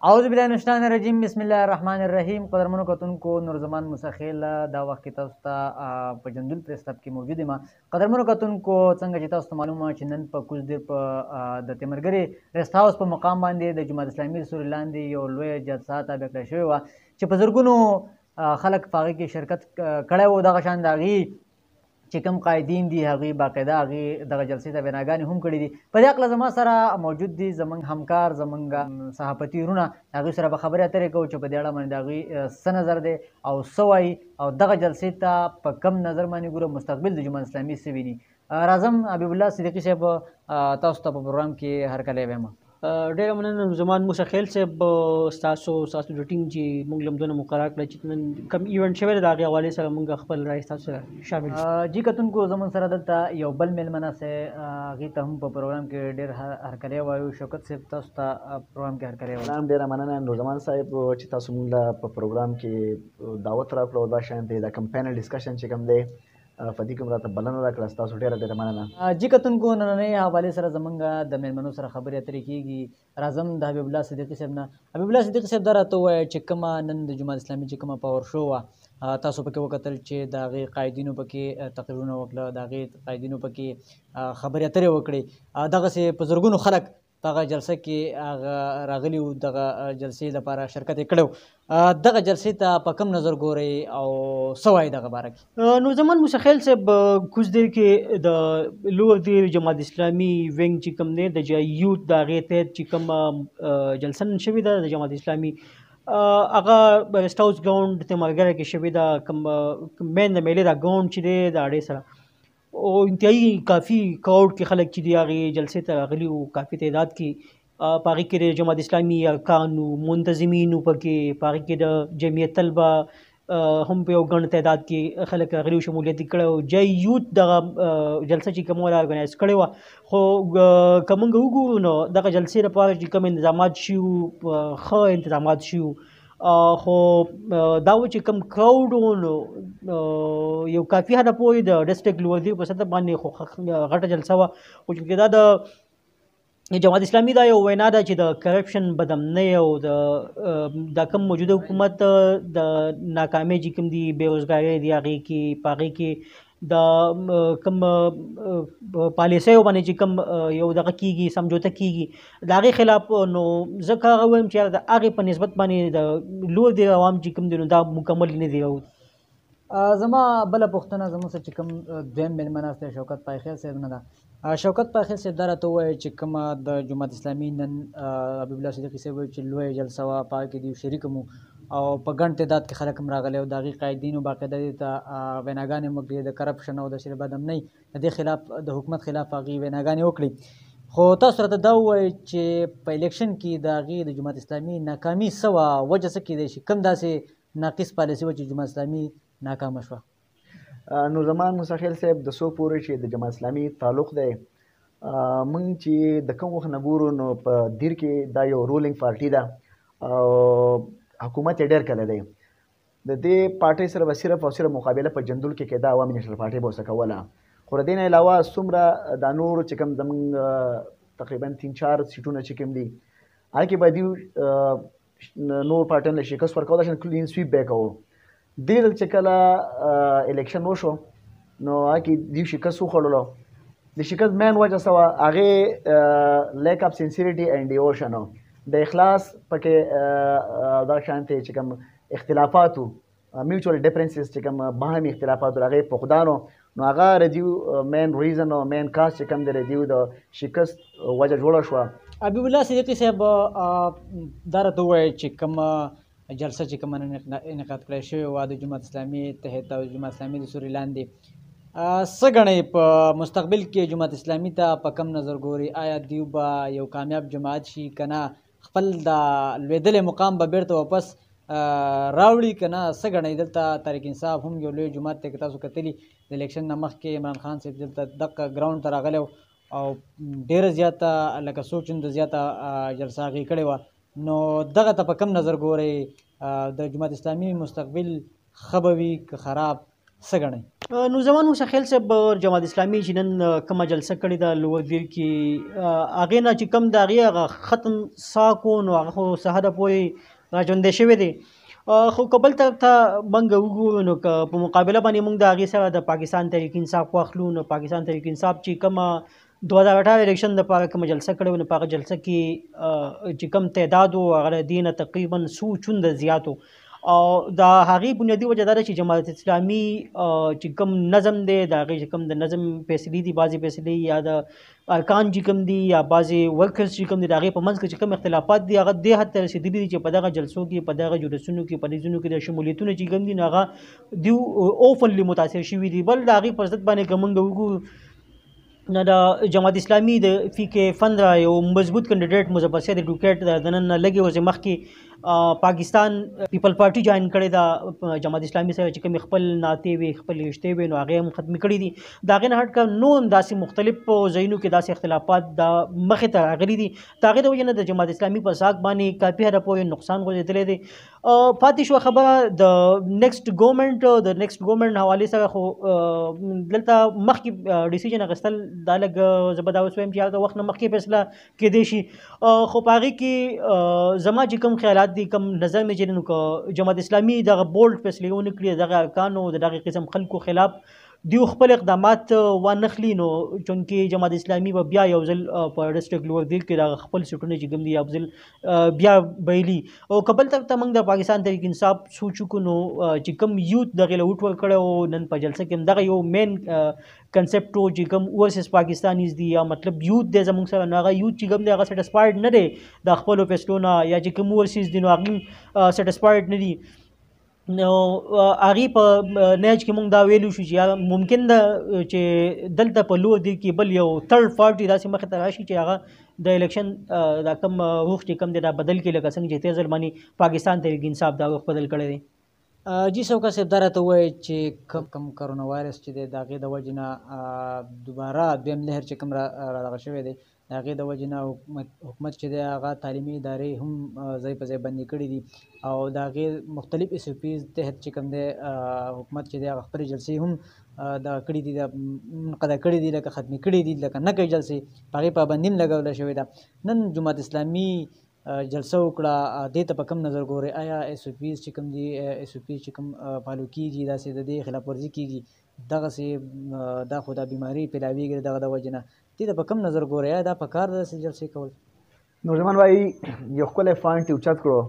اعوذ بالله من الشیطان الرجیم بسم الله الرحمن الرحیم. قدرمنو کتونکو نورزمان موسیخیل دا وخت کې تاسو ته په جندول پریس کلب کې موجود یم. قدرمنو کتونکو څنګه چې تاسو ته معلومه چې نن په کوزدیر په د تیمرګرې ریسټ هاوس په مقام باندې د جماعت اسلامي د سوري لاندې یو لویه جلسه تابع کړې شوې وه چې په زرګونو خلک په هغې کې شرکت کړی و. دغه شان د هغې چې کوم قائدین دي هغې باقاعده هغې دغه جلسې ته بناګانې هم کړي دي. په دې هکله زما سره موجود دي زموږ همکار زموږ صحافتي وروڼه. د هغوی سره به خبرې اترې کوو چې په دې اړه باندې د هغوی څه نظر دی او څه وایي او دغه جلسې ته په کم نظر باندې ګوره مستقبل د جماعت اسلامي څه ویني. راځم حبیب الله صدیقي صاحب تاسو ته په پروګرام کې هرکلی وایم. ډېره مننه زمان موسیخیل صاحب ستاسو د ټیم چې موږ لمدونه مقرر کړی چې نن کوم ایونټ شوی دی د هغې حوالې سره موږ خپل رایې ستاسو سره شامل جي کتونکو زموږ سره دلته یو بل میلمنه دی هغې ته هم په پروګرام کې ډېر هرکلی وایو. شوکت صاحب تاسو ته پروګرام کې هرکلی وایو. سلام، ډېره مننه نورزمان صاحب چې تاسو موږ له په پروګرام کې دعوت راکړو. دا شان دی د کوم پینل ډسکشن چې کوم دی په دې کوم راته بلنه راکړه ستاسو ډېره مننه. جي کتونکو نننۍ حوالې سره زموږ د میلمنو سره خبرې اترې کېږي. راځم د حبیب الله صدیقي صاحب نه. حبیب الله صدیقي صاحب دا راته ووایه چې کومه نن د جماعت اسلامي چې کومه پاور شو وه تاسو پکې وکتل چې د هغې قایدینو پکې تقریرونه وکړه، د هغې قایدینو پکې خبرې اترې وکړې. دغسې په زرګونو خلک په هغه جلسه کې هغه راغلي وو، دغه جلسې لپاره شرکت یې کړی و. دغه جلسې ته په کوم نظر ګورئ او څه وایي دغه باره کې؟ نو زمان موسیخیل صاحب کوزدیر کې د لوور دیر جماعت اسلامي وینګ چې کوم دی د یوت د هغې تحت چې کوم جلسه نن شوې ده د جماعت اسلامي هغه ریسټ هاوس ګراونډ تیمرګره کې شوې ده. کوم مین د میلې دا ګراونډ چې دی د اډې سره او انتهایی کافي کراؤډ کې خلک چې دي هغې جلسې ته راغلي وو، کافي تعداد کې. په هغې کې د جماعت اسلامي ارکانو منتظمینو پکې، په هغې کې د جمعیت طلبه هم په یو ګڼ تعداد کې خلک راغلي وو، شمولیت یې کړی و. جی یوت دغه جلسه چې کومه وه ارګنایز کړې وه. خو که موږ وګورو نو دغه جلسې لپاره چې کوم انتظامات شوي وو ښه انتظامات شوي وو. خو دا و چې کوم کراؤډ و نو یو کافي حده پورې د ډسټرکټ لوور دیر په سطح باندې خو غټه جلسه وه. خو چې دا د جماعت اسلامي دا یو وینا ده چې د کرپشن بدامنۍ او د کوم موجوده حکومت د ناکامۍ چې کوم دي بېروزګارۍ دي هغې کې په هغې کې د کوم پالیسیو باندې چې کوم یو دغه کېږي سمجوته کېږي د هغې خلاف. نو ځکه هغه وایم چې د هغې په نسبت باندې د لوړ دیر عوام چې کوم دي نو دا مکمل نه دي. زما بله پوښتنه زموږ سره چې کوم دویم میلمه ناست دی شوکت پایخیل صاحب نه ده. شوکت پایخیل صاحب دا راته ووایه چې کومه د جماعت اسلامي نن حبیب الله صدیقي صاحب وایي چې لویه جلسه وه، په هغه کې دوی شریک هم او په ګڼ تعداد کې خلک هم راغلي او د هغې قایدینو باقاعده دې ته ویناګانې هم وکړې د کرپشن او د شر بدامنۍ د دې خلاف د حکومت خلاف هغې ویناګانې وکړې. خو تاسو راته دا ووایئ چې په الیکشن کې د هغې د جماعت اسلامي ناکامي څه وه، وجه څه کیدی شي، کوم داسې ناقص پالیسي وه چې جماعت اسلامي ناکامه شوه؟ نو زمان موسیخیل صاحب د څو پورې چې د جماعت اسلامي تعلق دی موږ چې د کوم وخت نه ګورو نو په دیر کې دا یو رولینګ پارټي ده او حکومت یې ډېر کلی دی. د دې پارټۍ سره به صرف او صرف مقابله په جندول کې کېده، عوامي نیشنل پارټۍ به ورسره کوله. خو د دې نه علاوه څومره دا نور چې کوم زموږ تقریبا 3-4 سیټونه چې کوم دي هغې کې به دوی نور پارټیانو له شکست ورکول شان کلین سویپ به یې کوو. دې دلته چې کله الیکشن وشو نو هغه کې دوی شکست وخوړلو. د شکست مین وجه څه وه؟ هغې لیک اف سینسیریټي اینډ ډیووشن و، د اخلاص پکې دا شانتې چې کوم اختلافات وو میوچوال ډفرنسز چې کوم باهمي اختلافات وو هغې پخدانو نو هغه ردیو مین ریزن او مین کاز چې کوم د ردیو د شکست وجه جوړه شوه. حبیب الله صدیقي صاحب دا راته ووایه چې کومه جلسه چې کومه انعقاد کړی شوې وه د جماعت اسلامي تحت او جماعت اسلامي د سوري لاندې څه ګڼئ په مستقبل کې جماعت اسلامي ته په کم نظر ګوري؟ آیا دوی به یو کامیاب جماعت شي که نه خپل د لوېدلې مقام به بیرته واپس راوړي که نه څه ګڼئ؟ دلته تحریک انصاف هم یو لوی جماعت دی، که تاسو کتلي د الیکشن نه مخکې عمران خان صاحب دلته دغه ګراونډ ته راغلی او ډېره زیاته لکه څو چنده زیاته جلسه هغې کړې وه. نو دغه ته په کم نظر ګورئ؟ د جماعت اسلامي مستقبل ښه به وي که خراب؟ څه ګڼئ؟ نو زمان موسی خیل صاحب جماعت اسلامي چې نن کومه جلسه کړې ده لوړ دیر کې هغې نه چې کوم د هغې هغه ختم ساکو نو هغه خو څه حده پورې راژوندی شوی دی خو که بل طرف ته موږ وګورو نو که په مقابله باندې موږ د هغې سره د پاکستان تحریک انصاف واخلو نو پاکستان تحریک انصاف چې کومه 2018 الیکشن دپاره کومه جلسه کړې وه نو په هغه جلسه کې چې کوم تعداد و هغه د دې نه تقریبا څو چونده زیات و او د هغې بنیادي وجه دا ده چې جماعت اسلامي چې کوم نظم دی د هغې چې کوم د نظم فیصلې دي بعضې فیصلې یا د ارکان چې کوم دي یا بعضې ورکرز چې کوم دي د هغې په منځ کې چې کوم اختلافات دي هغه دې حد ته رسېدلي دي چې په دغه جلسو کې په دغه جلسونو کې په دې ځینو کې د شمولیتونه چې کوم دي نو هغه دوی اوفنلی متاثر شوي دي بل د هغې پر ضد باندې که موږ وګورو نو د جماعت اسلامي د فیکې فند را یو مضبوط کینډیډیټ مظفر سید ایډوکیټ د نن لږې ورځې مخکې پاکستان پیپل پارټي جوین کړې ده جماعت اسلامي سره چې کومې خپل ناتې وي خپل رشتې وي نو هغې هم ختمې کړي دي د هغې نه هټ کړه نو هم داسې مختلف ځایونو کې داسې اختلافات د مخې ته راغلي دي د هغې د وجې نه د جماعت اسلامي په ساک باندې کافي حده پورې نقصان غورځېدلی دی پاتې شوه خبره د نیکسټ ګورنمنټ حوالې سره خو دلته مخکې ډیسیژن اخیستل دا لږ زه به دا اوس وایم چې هغه وخت نه مخکې فیصله کېدی شي خو په هغې کې زما چې کوم خیالات دي کوم نظر مې چې نو که جماعت اسلامي دغه بولډ فیصلې ونه کړي دغه ارکانو د دغه قسم خلکو خلاف دیو خپل اقدامات وانخلي نو چونکې جماعت اسلامي به بیا یو ځل په ډسټرکټ لوړ دیر کې دغه خپل سیټونه چې کوم دي یو ځل بیا بایلي او که بل طرف ته موږ د پاکستان تحریک انصاف سوچ وکړو نو چې کوم یوت دغې له ووټ ورکړی او نن په جلسه کې هم دغه یو مین کنسپټ و چې کوم اوورسیز پاکستانیز دي یا مطلب یوت دی زموږ سره نو هغه یوت چې کوم دی هغه سیټسفاید نه دی د خپلو فیصلو نه یا چې کوم اوورسیز دي نو هغه هم سیټسفاید نه دي نو هغې په نیج کې موږ دا ویلو شو چې ممکن ده چې دلته په لوړ دیر کې بل یو تھرډ پارټي داسې مخې ته راشي چې هغه د الیکشن دا کوم روخ چې کوم دی دا بدل کړي لکه څنګه چې تېر ځل باندې پاکستان تحریک انصاف دا روخ بدل کړی دی جی سوکا صاحب دا راته ووایي چې کم کرونا وایرس چې دی د هغې د وجې نه دوباره دویم لهر چې کوم را شوی دی د هغې د وجې نه حکومت چې دی هغه تعلیمي ادارې هم ځای په ځای بندې کړي دي او د هغې مختلف اس او پیز تحت چې کوم دی حکومت چې دی هغه خپلې جلسې هم دغه کړي دي منعقده کړي دي لکه ختمې کړي دي لکه نه کوي جلسې په هغې پابندي هم لګوله شوې ده نن جماعت اسلامي جلسه وکړه دې ته په کوم نظر ګورئ آیا اس او پیز چې کوم دي اس او پیز چې کوم فالو کېږي داسې د دې خلاف ورزي کېږي دغسې دا خو دا بیماري پیلاویږي دغه د وجې نه دې ته په کوم نظر ګورئ آیا دا پکار ده داسې جلسې کول نورزمان بھائی یو ښکلی پوینټ یې اوچت کړو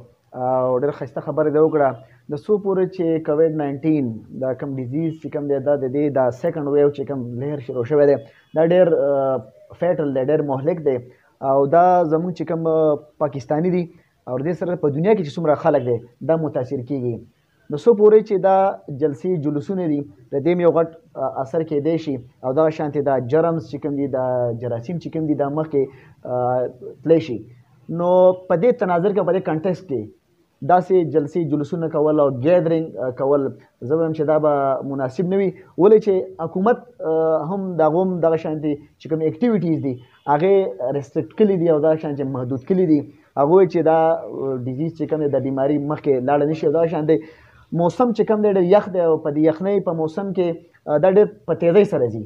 او ډېر ښایسته خبره دې وکړه د څو پورې چې کووډ 19 دا کوم ډیزیز چې کوم دی دا د دې دا سیکنډ ویو چې کوم لهر شروع شوی دی دا ډېر فیټل دی ډېر مهلک دی او دا زموږ چې کوم پاکستانی دي او دې سره په دنیا کې چې څومره خلک دی دا متاثر کېږي نو څو پورې چې دا جلسې جلوسونه دي د دې یو غټ اثر کېدی شي او دغه شانتې دا جرمز چې کوم دي دا جراثیم چې کوم دي دا مخکې تللی شي نو په دې تناظر کې په دې کنټیکسټ کې داسې جلسې جلوسونه کول او ګیدرینګ کول زه وایم چې دا به مناسب نه وي ولې چې حکومت هم دغه هم دغه شانتې چې کوم اکټیویټیز دي هغې ریسټرکټ کړي دي او دغه شانتې محدود کړي دي هغوی چې دا ډیزیز چې کوم دی د بیماري مخکې لاړه نه شي او دغه شانتې موسم چې کوم دی ډېر یخ دی او په دې یخنۍ په موسم کې دا ډېر په تیزۍ سره ځي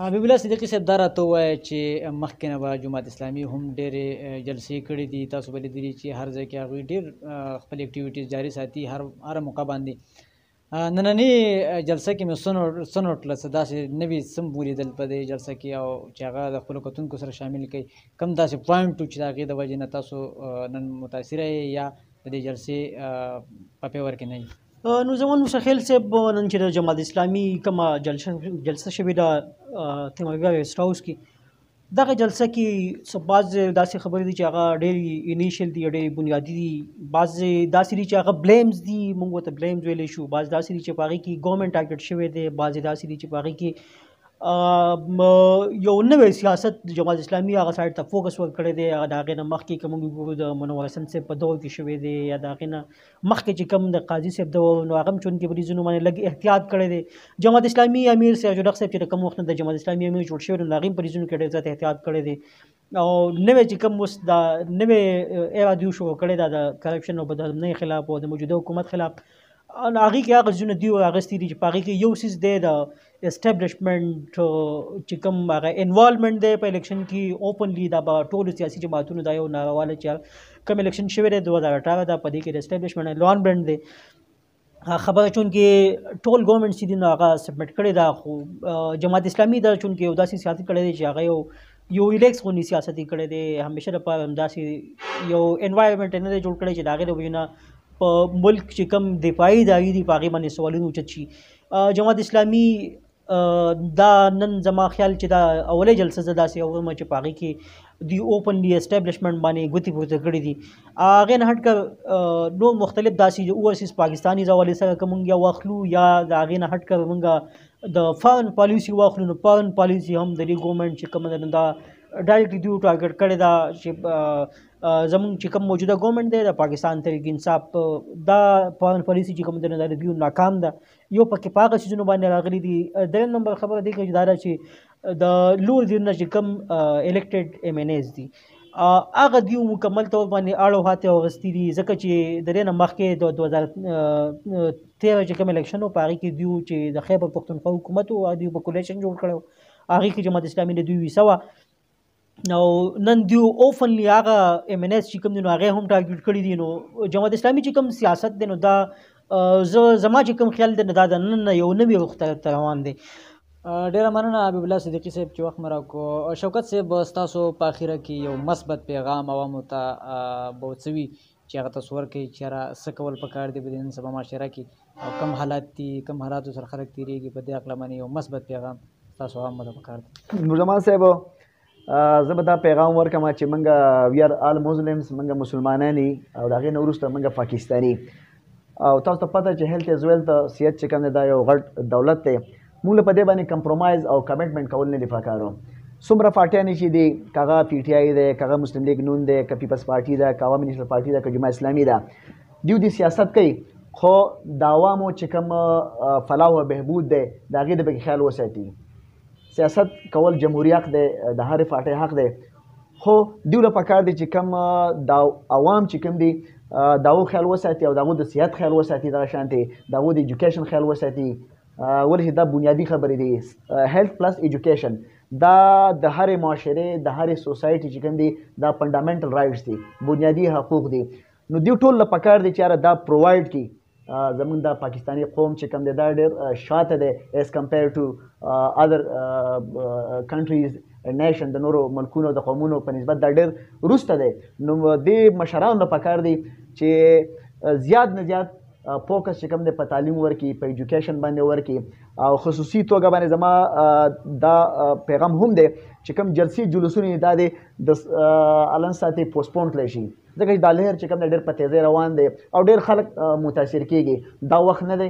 حبیب الله صدیقي صاحب دا راته ووایه چې مخکې نه به جماعت اسلامي هم ډېرې جلسې کړي دي تاسو به لیدلي چې هر ځای کې هغوی ډېر خپل اکټیویټیز جاري ساتي هر موقع باندې نننۍ جلسه کې مې څه نوټ کړل څه داسې نوي څه مو ولیدل په دې جلسه کې او چې هغه د خپلو کتونکو سره شامل کړئ کوم داسې پوینټ و چې د هغې د وجې نه تاسو نن متاثره یې یا د دې جلسې په پیور کې نه یې نو زمان موسی خیل صاحب نن چې د جماعت اسلامي کومه جلسه شوې ده تیمارګاه ریسټ هاوس کې دغه جلسه کې څه بعض داسې خبرې دي چې هغه ډېرې انیشیل دي ډېرې بنیادي دي بعض داسې دي چې هغه بلیمز دي موږ ورته بلیمز ویلی شو بعض داسې دي چې په هغې کې ګورنمنټ اکټ شوی دی بعض داسې دي چې په هغې کې یو نوی سیاست د جماعت اسلامي هغه سایډ ته فوکس ورکړی دی هغه د هغې نه مخکې که موږ وګورو د منور حسن صاحب په دور کې شوی دی یا د هغې نه مخکې چې کوم د قاضي صاحب دور نو هغه هم چونکې په دې ځینو باندې لږ احتیاط کړی دی جماعت اسلامي امیر سراج الحق صاحب چې د کوم وخت نه د جماعت اسلامي امیر جوړ شوی دی نو هغې هم په دې ځینو کې ډېر زیات احتیاط کړی دی او نوی چې کوم اوس دا نوی ایرا دوی شروع کړی دا د کرپشن او بدنامۍ خلاف او د موجوده حکومت خلاف هغې کې هغه ځونه دي اخیستي دي چې په هغې کې یو څیز دی د اسټابلیشمنټ چې کوم هغه انوالومنټ دی په الیکشن کې اوپنلی دا به ټولو سیاسي جماعتونو دا یو نارواله چې کوم الیکشن شوی دی 2018 دا په دې کې د اسټابلیشمنټ انوالومنټ دی خبره چون کې ټول ګورنمنټ چې دي نو هغه سبمټ کړی دا خو جماعت اسلامي دا چون کې یو داسې سیاست کړی دی چې هغه یو ریلیکس غونې سیاست یې کړی دی همیشه لپاره همداسې یو انوایرمنټ نه دی جوړ کړی چې د هغې د وجې په ملک چې کوم دفاعي ادارې دي په هغې باندې سوالونه اوچت شي جماعت اسلامي دا نن زما خیال چې دا اولی جلسه زه داسې اورم چې په هغې کې دوی اوپنلی اسټابلیشمنټ باندې ګوتې پورته کړي دي هغې نه هټ کر نور مختلف داسې اوورسیز پاکستاني حوالې سره که مونږ یا واخلو یا د هغې نه هټ کر مونږ د فارن پالیسي واخلو نو فارن پالیسي هم د دې ګورنمنټ چې کومه ده نو دا ډایرکټلی دوی ټارګټ کړې ده چې زمونږ چې کوم موجوده ګورنمنټ دی د پاکستان تحریک انصاف دا فارن پالیسي چې کوم دی نو د دوی ناکام ده یو پکې په هغه څیزونو باندې راغلي دي درېیم نمبر خبره دی چې دا ده چې د لوړ ځایونو نه چې کوم الیکټډ ایم این ایز دي هغه دوی مکمل طور باندې اړ او هاتې اخیستي دي ځکه چې د دې نه مخکې د 2013 چې کوم الیکشن و په هغې کې دوی چې د خیبر پښتونخوا حکومت و دوی به کولیشن جوړ کړی و هغې کې جماعت اسلامي د دوی ویسه وه نو نن دوی اوفنلی هغه ایم این ایس چې کوم دي نو هغې هم ټارګټ کړي دي نو جماعت اسلامي چې کوم سیاست دی نو دا زما چې کوم خیال دی نو دا د نن نه یو نوي رخ ته روان دی ډیره مننه حبیب الله صدیقي صاحب چې وخت مو راکړو شوکت صاحب ستاسو په اخیره کې یو مثبت پیغام عوامو ته به څه وي چې هغه تاسو ورکوئ چې یاره څه کول پکار دي په دې نن سبا معاشره کې او کم حالات دي کم حالاتو سره خلک تېرېږي په دې هکله باندې یو مثبت پیغام تاسو عوامو ته پکار دی نورزمان صاحب زه به دا پیغام ورکړم چې موږ وی آر آل مسلمز موږ مسلمانان یو او د هغې نه وروسته موږ پاکستاني او تاسو ته پته چې هیلث از ویلث صحت چې کوم دی دا یو غټ دولت دی موږ له په دې باندې کمپرومایز او کمټمنټ کول نه دي پکار څومره پارټیانې چې دي که هغه پی ټي آی دی که هغه مسلم لیگ نون دی که پیپلز پارټي ده که عوامي نیشنل پارټي ده که جماعت اسلامي ده دوی د سیاست کوي خو د عوامو چې کوم فلاح او بهبود دی د هغې د پکې خیال وساتي سیاست کول جمهوری حق دی د هرې پارټۍ حق دی خو دوی له پکار دی چې کوم د عوام چې کوم دي د هغو خیال وساتي او د هغو د صحت خیال وساتي دغه شانتې د هغو د ایجوکیشن خیال وساتي ولې چې دا بنیادي خبرې دي هیلث پلس ایجوکیشن دا د هرې معاشرې د هرې سوسایټي چې کوم دي دا فنډامنټل رایټس دي بنیادي حقوق دي نو دوی ټول له پکار دی چې یاره دا پرووایډ کړي زمونږ د پاکستاني قوم چې کوم دی دا ډېر شاته دی ایز کمپیر ټو ادر کنټریز نیشن د نورو ملکونو د قومونو په نسبت دا ډېر وروسته دی نو دې مشرانو له پکار دی چې زیات نه زیات فوکس چې کوم دی په تعلیم ورکړي په ایجوکیشن باندې ورکړي او خصوصي توګه باندې زما دا پیغام هم دی چې کوم جلسې جلوسونه دا دی د الان ساتي پوسټپون کړی شي ځکه چې دا لهر چې کوم دی ډېر په تیزۍ روان دی او ډېر خلک متاثر کېږي دا وخت نه دی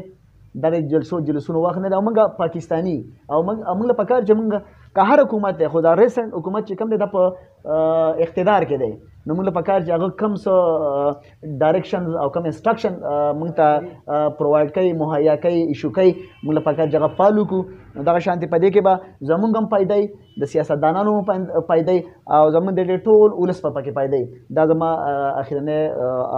دا د جلسونو وخت نه دی او موږ پاکستاني او موږ له پکار چې موږ که هر حکومت دی خو دا ریسنټ حکومت چې کوم دی دا په اقتدار کې دی نو موږ له پکار چې هغه کم څه ډایرکشنز او کم انسټرکشن موږ ته پرووایډ کوي مهیا کوي ایشو کوي موږ له پکار چې هغه فالو کړو دغه شانتې په دې کې به زموږ هم فایده وي د سیاستدانانو هم فایده وي او زموږ د ټول ولس په پکې فایده وي دا زما اخرنی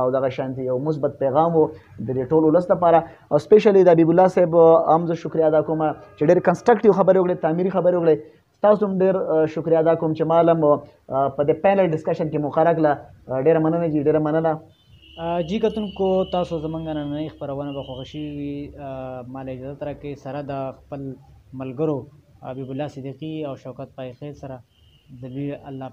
او دغه شانتې یو مثبت پیغام و د دې ټول ولس لپاره او سپیشلی د حبیب الله صاحب هم زه شکریا ادا کوم چې ډېر کنسټرکټیو خبرې وکړې تعمیري خبرې وکړې تاسو هم ډېر شکریا ادا کوم چې مال هم په دې پینل ډسکشن کې موقع راکړه ډېره مننه جی ډېره مننه جی کتونکو تاسو زموږ نننۍ خپرونه به خوښه شوې وي ما له اجازت راکړئ سره د خپل ملګرو حبیب الله صدیقي او شوکت پایخیل سره د الله